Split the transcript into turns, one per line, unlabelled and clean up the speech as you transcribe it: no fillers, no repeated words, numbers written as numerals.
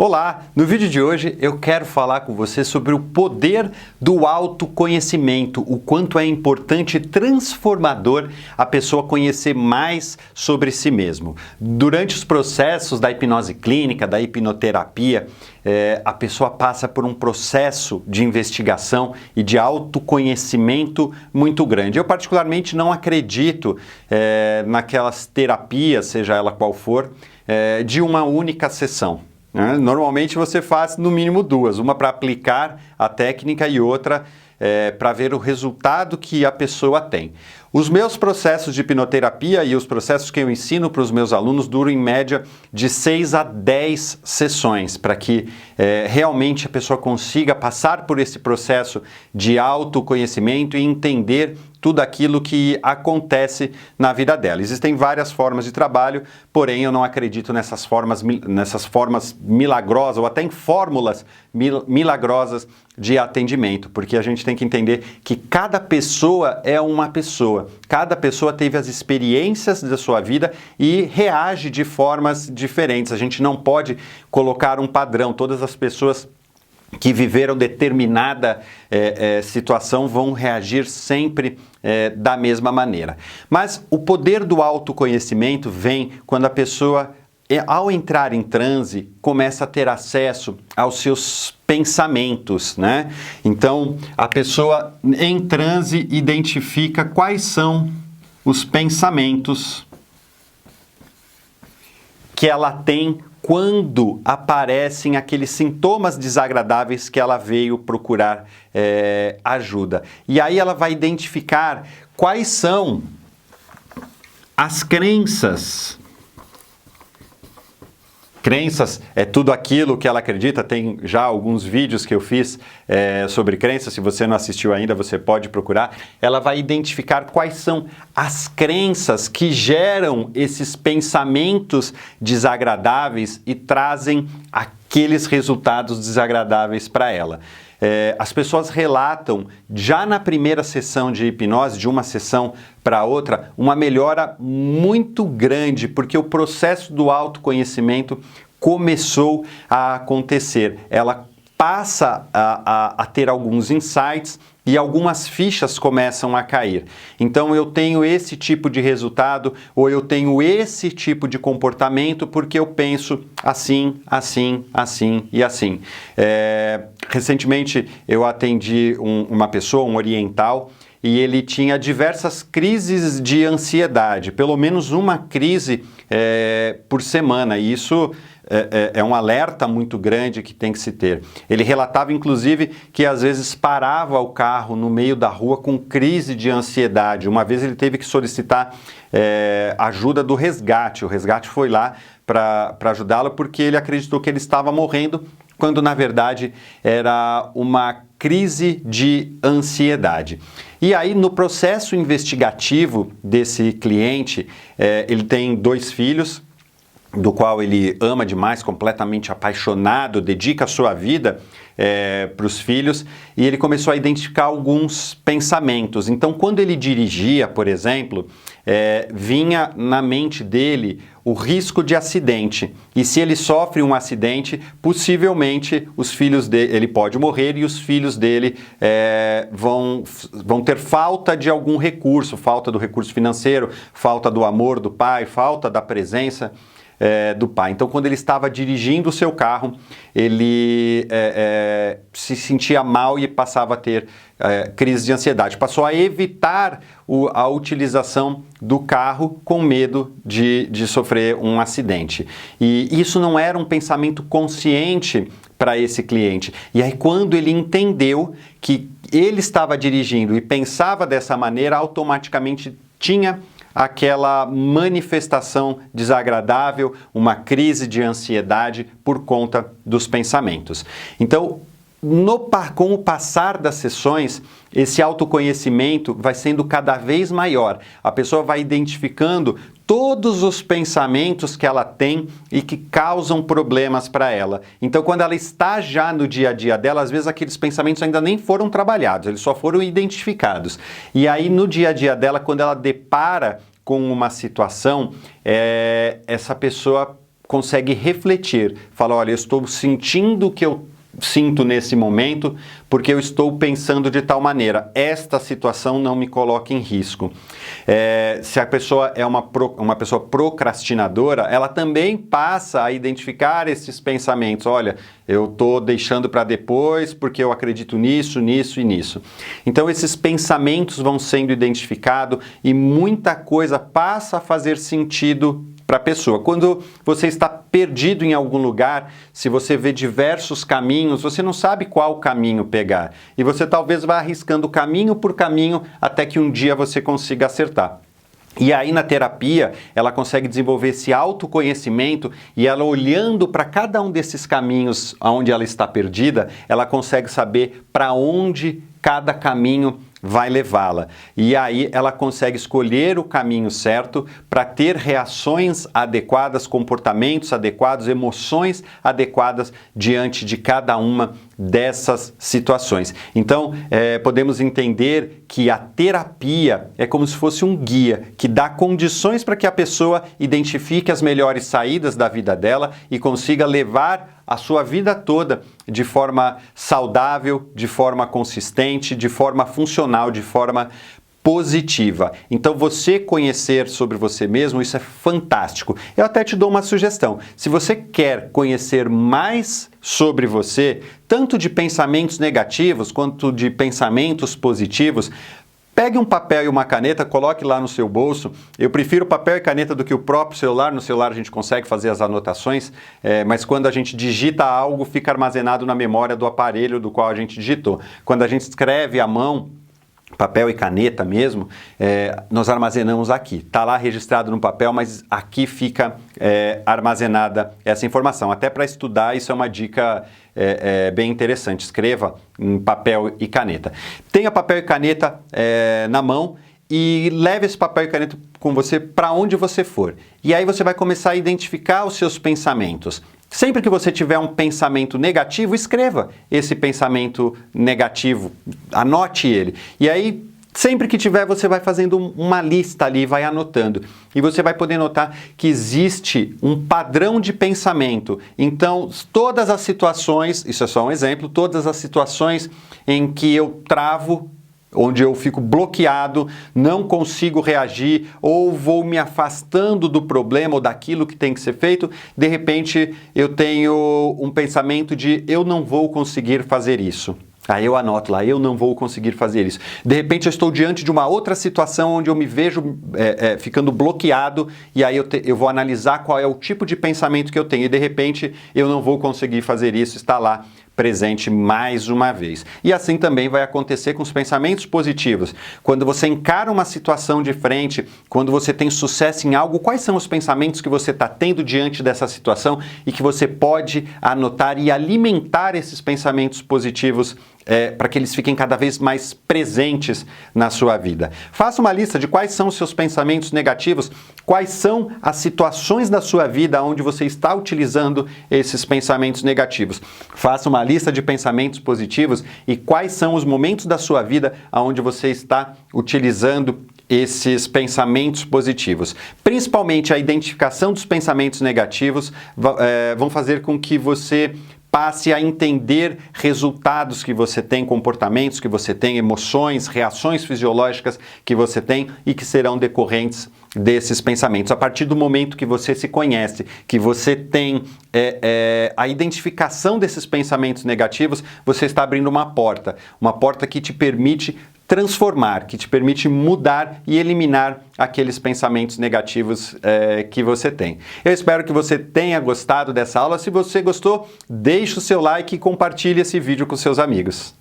Olá! No vídeo de hoje eu quero falar com você sobre o poder do autoconhecimento, o quanto é importante e transformador a pessoa conhecer mais sobre si mesmo. Durante os processos da hipnose clínica, da hipnoterapia, a pessoa passa por um processo de investigação e de autoconhecimento muito grande. Eu particularmente não acredito naquelas terapias, seja ela qual for, de uma única sessão. Normalmente você faz no mínimo duas, uma para aplicar a técnica e outra para ver o resultado que a pessoa tem. Os meus processos de hipnoterapia e os processos que eu ensino para os meus alunos duram em média de 6 a 10 sessões, para que realmente a pessoa consiga passar por esse processo de autoconhecimento e entender tudo aquilo que acontece na vida dela. Existem várias formas de trabalho, porém eu não acredito nessas formas milagrosas ou até em fórmulas milagrosas de atendimento, porque a gente tem que entender que cada pessoa é uma pessoa. Cada pessoa teve as experiências da sua vida e reage de formas diferentes. A gente não pode colocar um padrão. Todas as pessoas que viveram determinada situação vão reagir sempre da mesma maneira. Mas o poder do autoconhecimento vem quando a pessoa, ao entrar em transe, começa a ter acesso aos seus pensamentos, né? Então, a pessoa em transe identifica quais são os pensamentos que ela tem quando aparecem aqueles sintomas desagradáveis que ela veio procurar ajuda. E aí ela vai identificar quais são as crenças. Crenças é tudo aquilo que ela acredita. Tem já alguns vídeos que eu fiz sobre crenças. Se você não assistiu ainda, você pode procurar. Ela vai identificar quais são as crenças que geram esses pensamentos desagradáveis e trazem aqueles resultados desagradáveis para ela. As pessoas relatam, já na primeira sessão de hipnose, de uma sessão para outra, uma melhora muito grande, porque o processo do autoconhecimento começou a acontecer. Ela passa a ter alguns insights e algumas fichas começam a cair. Então eu tenho esse tipo de resultado ou eu tenho esse tipo de comportamento porque eu penso assim, assim, assim e assim. Recentemente eu atendi uma pessoa, um oriental, e ele tinha diversas crises de ansiedade, pelo menos uma crise por semana, e isso é um alerta muito grande que tem que se ter. Ele relatava, inclusive, que às vezes parava o carro no meio da rua com crise de ansiedade. Uma vez ele teve que solicitar ajuda do resgate. O resgate foi lá para ajudá-lo porque ele acreditou que ele estava morrendo, quando na verdade era uma crise de ansiedade. E aí, no processo investigativo desse cliente, ele tem 2 filhos, do qual ele ama demais, completamente apaixonado, dedica a sua vida para os filhos, e ele começou a identificar alguns pensamentos. Então, quando ele dirigia, por exemplo, vinha na mente dele o risco de acidente. E se ele sofre um acidente, possivelmente os filhos dele, ele pode morrer e os filhos dele vão ter falta de algum recurso, falta do recurso financeiro, falta do amor do pai, falta da presença do pai. Então, quando ele estava dirigindo o seu carro, ele se sentia mal e passava a ter crise de ansiedade. Passou a evitar a utilização do carro com medo de sofrer um acidente. E isso não era um pensamento consciente para esse cliente. E aí, quando ele entendeu que ele estava dirigindo e pensava dessa maneira, automaticamente tinha aquela manifestação desagradável, uma crise de ansiedade por conta dos pensamentos. Então, com o passar das sessões, esse autoconhecimento vai sendo cada vez maior. A pessoa vai identificando todos os pensamentos que ela tem e que causam problemas para ela. Então, quando ela está já no dia a dia dela, às vezes aqueles pensamentos ainda nem foram trabalhados, eles só foram identificados. E aí, no dia a dia dela, quando ela depara com uma situação, essa pessoa consegue refletir, fala, olha, eu estou sentindo o que eu sinto nesse momento porque eu estou pensando de tal maneira, esta situação não me coloca em risco. Se a pessoa é uma pessoa procrastinadora, ela também passa a identificar esses pensamentos, olha, eu estou deixando para depois porque eu acredito nisso, nisso e nisso. Então esses pensamentos vão sendo identificados e muita coisa passa a fazer sentido para a pessoa. Quando você está perdido em algum lugar, se você vê diversos caminhos, você não sabe qual caminho pegar. E você talvez vá arriscando caminho por caminho até que um dia você consiga acertar. E aí na terapia, ela consegue desenvolver esse autoconhecimento e ela olhando para cada um desses caminhos onde ela está perdida, ela consegue saber para onde cada caminho vai levá-la. E aí ela consegue escolher o caminho certo para ter reações adequadas, comportamentos adequados, emoções adequadas diante de cada uma dessas situações. Então, podemos entender que a terapia é como se fosse um guia que dá condições para que a pessoa identifique as melhores saídas da vida dela e consiga levar a sua vida toda de forma saudável, de forma consistente, de forma funcional, de forma positiva. Então, você conhecer sobre você mesmo, isso é fantástico. Eu até te dou uma sugestão. Se você quer conhecer mais sobre você, tanto de pensamentos negativos quanto de pensamentos positivos, pegue um papel e uma caneta, coloque lá no seu bolso. Eu prefiro papel e caneta do que o próprio celular. No celular a gente consegue fazer as anotações, mas quando a gente digita algo, fica armazenado na memória do aparelho do qual a gente digitou. Quando a gente escreve à mão, papel e caneta mesmo, nós armazenamos aqui. Está lá registrado no papel, mas aqui fica armazenada essa informação. Até para estudar, isso é uma dica bem interessante. Escreva em papel e caneta. Tenha papel e caneta na mão e leve esse papel e caneta com você para onde você for. E aí você vai começar a identificar os seus pensamentos. Sempre que você tiver um pensamento negativo, escreva esse pensamento negativo, anote ele. E aí, sempre que tiver, você vai fazendo uma lista ali, vai anotando. E você vai poder notar que existe um padrão de pensamento. Então, todas as situações, isso é só um exemplo, todas as situações em que eu travo, onde eu fico bloqueado, não consigo reagir ou vou me afastando do problema ou daquilo que tem que ser feito, de repente eu tenho um pensamento de eu não vou conseguir fazer isso. Aí eu anoto lá, eu não vou conseguir fazer isso. De repente eu estou diante de uma outra situação onde eu me vejo ficando bloqueado e aí eu vou analisar qual é o tipo de pensamento que eu tenho e de repente eu não vou conseguir fazer isso, está lá presente mais uma vez. E assim também vai acontecer com os pensamentos positivos. Quando você encara uma situação de frente, quando você tem sucesso em algo, quais são os pensamentos que você está tendo diante dessa situação e que você pode anotar e alimentar esses pensamentos positivos para que eles fiquem cada vez mais presentes na sua vida. Faça uma lista de quais são os seus pensamentos negativos, quais são as situações da sua vida onde você está utilizando esses pensamentos negativos. Faça uma lista de pensamentos positivos e quais são os momentos da sua vida onde você está utilizando esses pensamentos positivos. Principalmente a identificação dos pensamentos negativos vão fazer com que você passe a entender resultados que você tem, comportamentos que você tem, emoções, reações fisiológicas que você tem e que serão decorrentes desses pensamentos. A partir do momento que você se conhece, que você tem a identificação desses pensamentos negativos, você está abrindo uma porta que te permite transformar, que te permite mudar e eliminar aqueles pensamentos negativos que você tem. Eu espero que você tenha gostado dessa aula. Se você gostou, deixe o seu like e compartilhe esse vídeo com seus amigos.